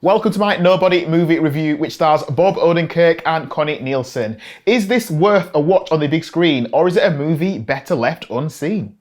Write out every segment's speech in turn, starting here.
Welcome to my Nobody movie review, which stars Bob Odenkirk and Connie Nielsen. Is this worth a watch on the big screen, or is it a movie better left unseen?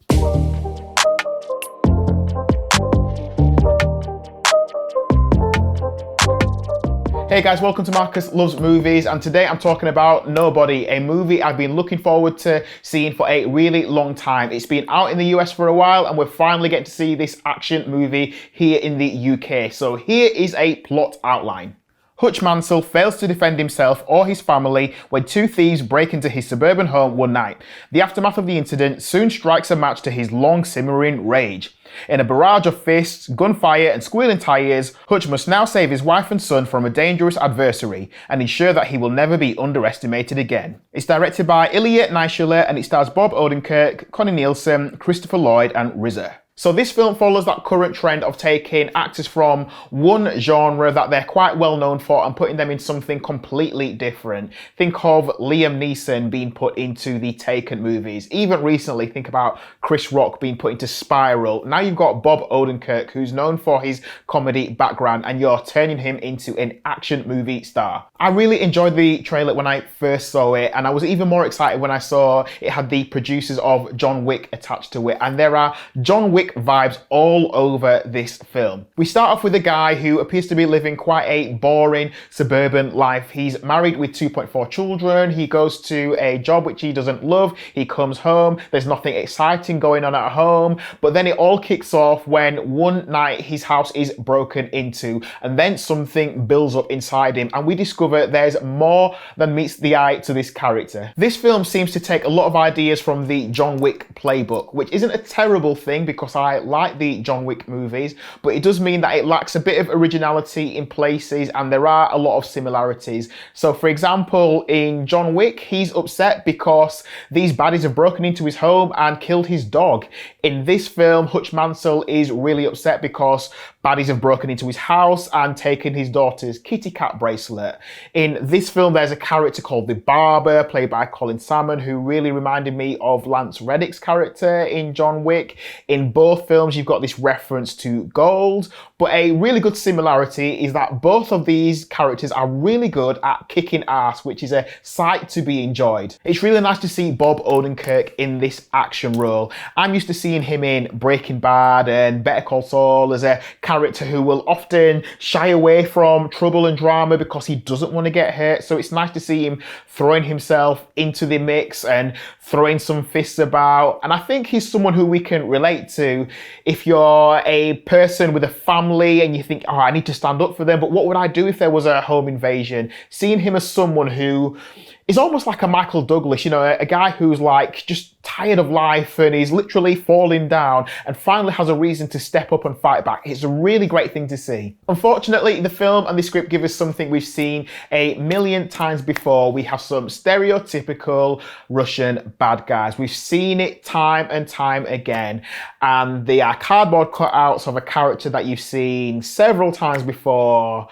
Hey guys, welcome to Marcus Loves Movies, and today I'm talking about Nobody, a movie I've been looking forward to seeing for a really long time. It's been out in the US for a while and we're finally getting to see this action movie here in the UK. So here is a plot outline. Hutch Mansell fails to defend himself or his family when two thieves break into his suburban home one night. The aftermath of the incident soon strikes a match to his long-simmering rage. In a barrage of fists, gunfire and squealing tires, Hutch must now save his wife and son from a dangerous adversary and ensure that he will never be underestimated again. It's directed by Ilya Naishuller and it stars Bob Odenkirk, Connie Nielsen, Christopher Lloyd and RZA. So this film follows that current trend of taking actors from one genre that they're quite well known for and putting them in something completely different. Think of Liam Neeson being put into the Taken movies. Even recently, think about Chris Rock being put into Spiral. Now you've got Bob Odenkirk, who's known for his comedy background, and you're turning him into an action movie star. I really enjoyed the trailer when I first saw it, and I was even more excited when I saw it had the producers of John Wick attached to it, and there are John Wick vibes all over this film. We start off with a guy who appears to be living quite a boring suburban life. He's married with 2.4 children. He goes to a job which he doesn't love. He comes home. There's nothing exciting going on at home. But then it all kicks off when one night his house is broken into and then something builds up inside him and we discover there's more than meets the eye to this character. This film seems to take a lot of ideas from the John Wick playbook, which isn't a terrible thing because I like the John Wick movies, but it does mean that it lacks a bit of originality in places and there are a lot of similarities. So for example, in John Wick, he's upset because these baddies have broken into his home and killed his dog. In this film, Hutch Mansell is really upset because baddies have broken into his house and taken his daughter's kitty cat bracelet. In this film, there's a character called the Barber, played by Colin Salmon, who really reminded me of Lance Reddick's character in John Wick. In both films, you've got this reference to gold, but a really good similarity is that both of these characters are really good at kicking ass, which is a sight to be enjoyed. It's really nice to see Bob Odenkirk in this action role. I'm used to seeing him in Breaking Bad and Better Call Saul as a character who will often shy away from trouble and drama because he doesn't want to get hurt. So it's nice to see him throwing himself into the mix and throwing some fists about. And I think he's someone who we can relate to if you're a person with a family and you think, oh, I need to stand up for them, but what would I do if there was a home invasion? Seeing him as someone who is almost like a Michael Douglas, you know, a guy who's like just tired of life and he's literally falling down and finally has a reason to step up and fight back. It's a really great thing to see. Unfortunately, the film and the script give us something we've seen a million times before. We have some stereotypical Russian bad guys. We've seen it time and time again, and they are cardboard cutouts of a character that you've seen several times before.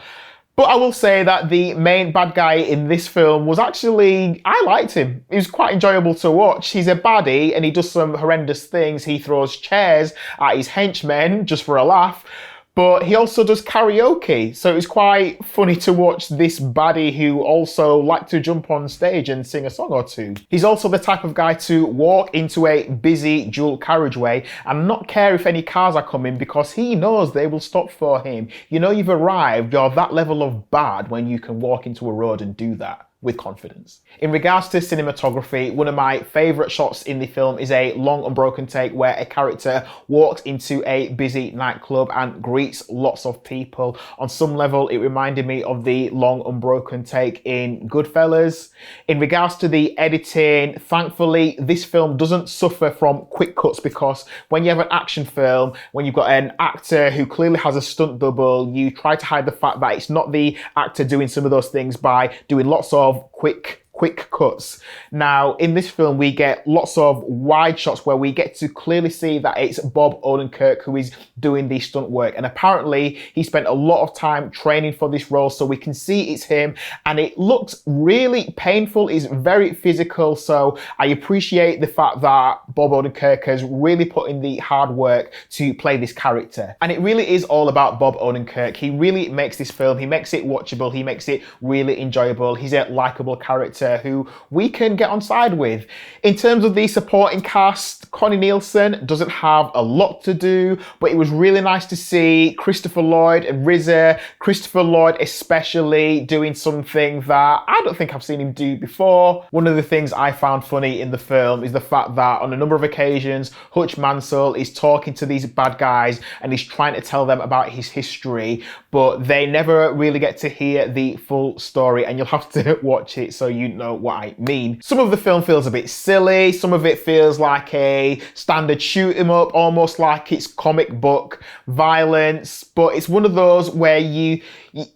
But I will say that the main bad guy in this film was actually, I liked him. He was quite enjoyable to watch. He's a baddie and he does some horrendous things. He throws chairs at his henchmen just for a laugh. But he also does karaoke, so it's quite funny to watch this baddie who also liked to jump on stage and sing a song or two. He's also the type of guy to walk into a busy dual carriageway and not care if any cars are coming because he knows they will stop for him. You know you've arrived, you're that level of bad when you can walk into a road and do that with confidence. In regards to cinematography, one of my favourite shots in the film is a long unbroken take where a character walks into a busy nightclub and greets lots of people. On some level, it reminded me of the long unbroken take in Goodfellas. In regards to the editing, thankfully, this film doesn't suffer from quick cuts because when you have an action film, when you've got an actor who clearly has a stunt double, you try to hide the fact that it's not the actor doing some of those things by doing lots of quick quick cuts. Now, in this film, we get lots of wide shots where we get to clearly see that it's Bob Odenkirk who is doing the stunt work. And apparently he spent a lot of time training for this role, so we can see it's him, and it looks really painful. It's very physical, so I appreciate the fact that Bob Odenkirk has really put in the hard work to play this character. And it really is all about Bob Odenkirk. He really makes this film, he makes it watchable, he makes it really enjoyable. He's a likable character who we can get on side with. In terms of the supporting cast, Connie Nielsen doesn't have a lot to do, but it was really nice to see Christopher Lloyd and RZA, Christopher Lloyd especially doing something that I don't think I've seen him do before. One of the things I found funny in the film is the fact that on a number of occasions, Hutch Mansell is talking to these bad guys and he's trying to tell them about his history, but they never really get to hear the full story, and you'll have to watch it so you know what I mean. Some of the film feels a bit silly, some of it feels like a standard shoot 'em up, almost like it's comic book violence, but it's one of those where you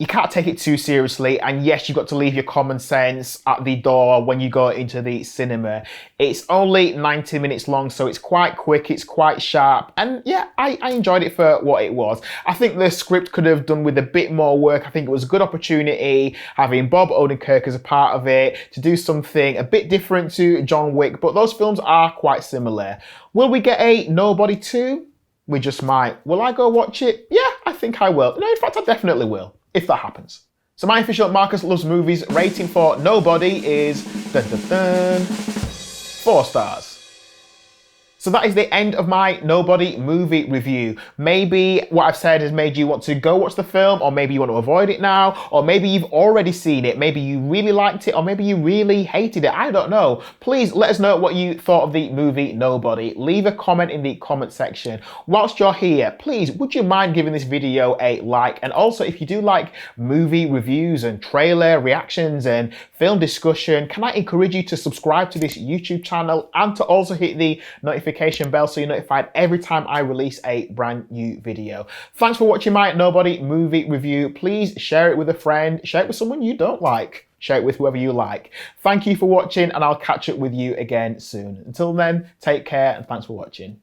can't take it too seriously, and yes, you've got to leave your common sense at the door when you go into the cinema. It's only 90 minutes long, so it's quite quick, it's quite sharp, and yeah, I enjoyed it for what it was. I think the script could have done with a bit more work. I think it was a good opportunity having Bob Odenkirk as a part of it to do something a bit different to John Wick, but those films are quite similar. Will we get a Nobody 2? We just might. Will I go watch it? Yeah, I think I will. No, in fact, I definitely will, if that happens. So my official Marcus Loves Movies rating for Nobody is 4 stars. So that is the end of my Nobody movie review. Maybe what I've said has made you want to go watch the film, or maybe you want to avoid it now, or maybe you've already seen it, maybe you really liked it, or maybe you really hated it, I don't know. Please let us know what you thought of the movie Nobody. Leave a comment in the comment section. Whilst you're here, please, would you mind giving this video a like? And also, if you do like movie reviews and trailer reactions and film discussion, can I encourage you to subscribe to this YouTube channel and to also hit the notification bell so you're notified every time I release a brand new video. Thanks for watching my Nobody movie review. Please share it with a friend, share it with someone you don't like, share it with whoever you like. Thank you for watching, and I'll catch up with you again soon. Until then, take care and thanks for watching.